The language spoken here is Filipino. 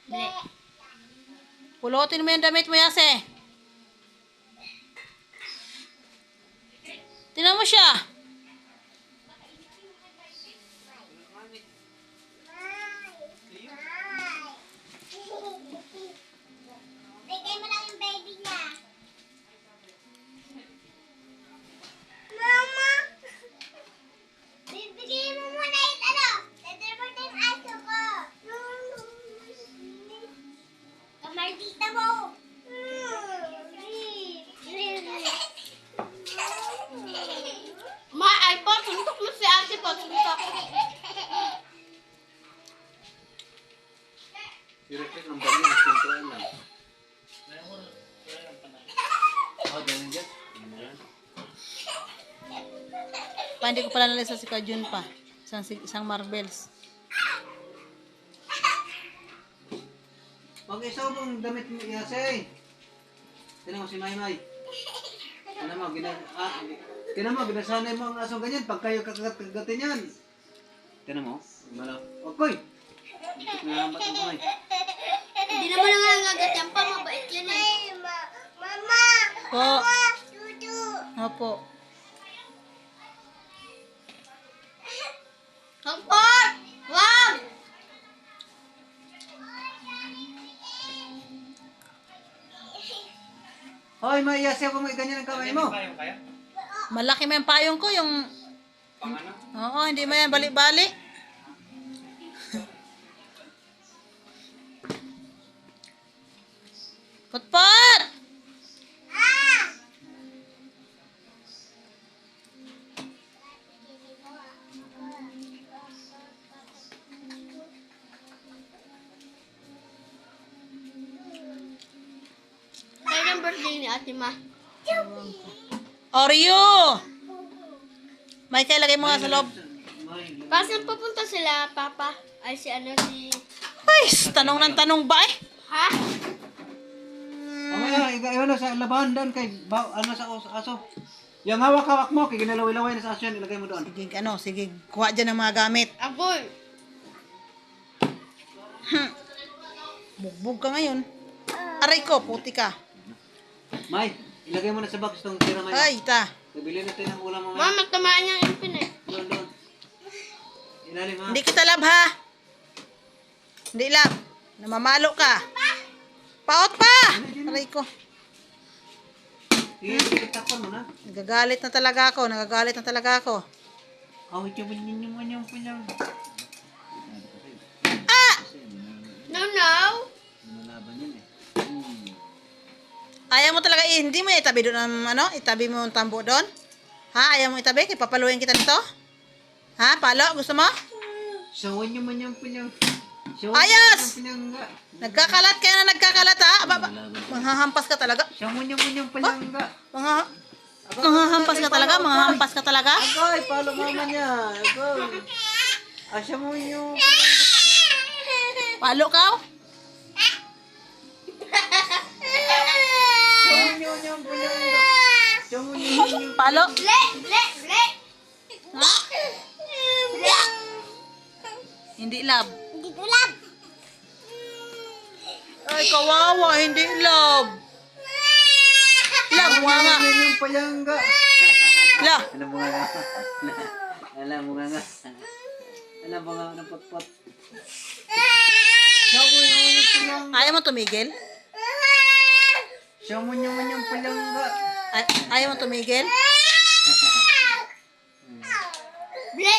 Ble. Pulutin mo yung damit mo, Yase. Tingnan mo siya. Bigay mo lang yung baby niya. Mama! Bibigay mo muna yung ano? Deliver din aso ko. Kamardita mo. Ma, ay po, suntok mo si ate po, suntok. I-repeat ng bali na sintuan lang. Oh, ganun dyan. Pa, hindi ko pala nalisa si Kajun pa. Isang marbles. Huwag isaw mong damit mo, Yase. Tinan mo si Maymay. Tinan mo, ginasanay mo ang asong ganyan pag kayo kakagatin yan. Tinan mo, malaw. Okoy! Hindi ko nahambat ang kamay. Hindi naman nangangagat yan pa, mabait yan eh. Mama! Po. Dudu! Opo. Hangpot! Wag! Hoy, May Yase, kung may ganyan ang kamay mo. Malaki mo yung payong ko, yung... Oo, hindi mo yan balik-balik. Putput! Kaya ang birthday ni ate ma. Oreo! May lagay mo nga sa loob. Kasi saan pupunta sila, papa? Ay, si ano, si... Ay, tanong ng tanong ba eh? Ha? Mamaya, ano sa labahan doon kay, ano sa aso. Yung hawak-hawak mo, kay ginalaway-laway na sa aso yan, ilagay mo doon. Sige, kuha dyan ng mga gamit. Agoy! Bugbog ka ngayon. Aray ko, puti ka. May, ilagay mo na sa box itong tira ngayon. Ay, ta. Bibili natin ng ulam mamaya. Mama, tamaan niyang impin eh. Doon. Ilalim ha. Hindi kita lab ha. Hindi lab. Namamalo ka. Paot pa! Aray ko. Sige, takpan mo na. Nagagalit na talaga ako. Awit yung ninyo mo niyang punyang. No. Lumalaban yun eh. Ayaw mo talaga, hindi mo itabi doon ang itabi mo ang tambo doon? Ha? Ayaw mo itabi? Papaluin kita nito? Ha? Palo? Gusto mo? Sawan nyo man yung punyang. Ayos! Punyangga. Nagkakalat kaya na nagkakalat ha? Manghahampas ka talaga. Sawan nyo man yung punyangga. Manghahampas ka talaga? Manghahampas ka talaga? Agoy, palo mama niya. Agoy. Asya mo yung... Palo ka? Sawan nyo yung punyangga. Sawan nyo yung... Palo? Le! Ha? Hindi lab. Hindi ko lang. Ay, kawawa. Hindi lab. Lab, mga nga. Sawan yung punyangga. Lab. Alam mo nga. Alam mo nga. Alam mo nga ng pot-pot. Sawan nyo yung punyangga. Ayaw mo tumigil? Sawan nyo man yung punyangga. Ayaw mo tumigil? Ble!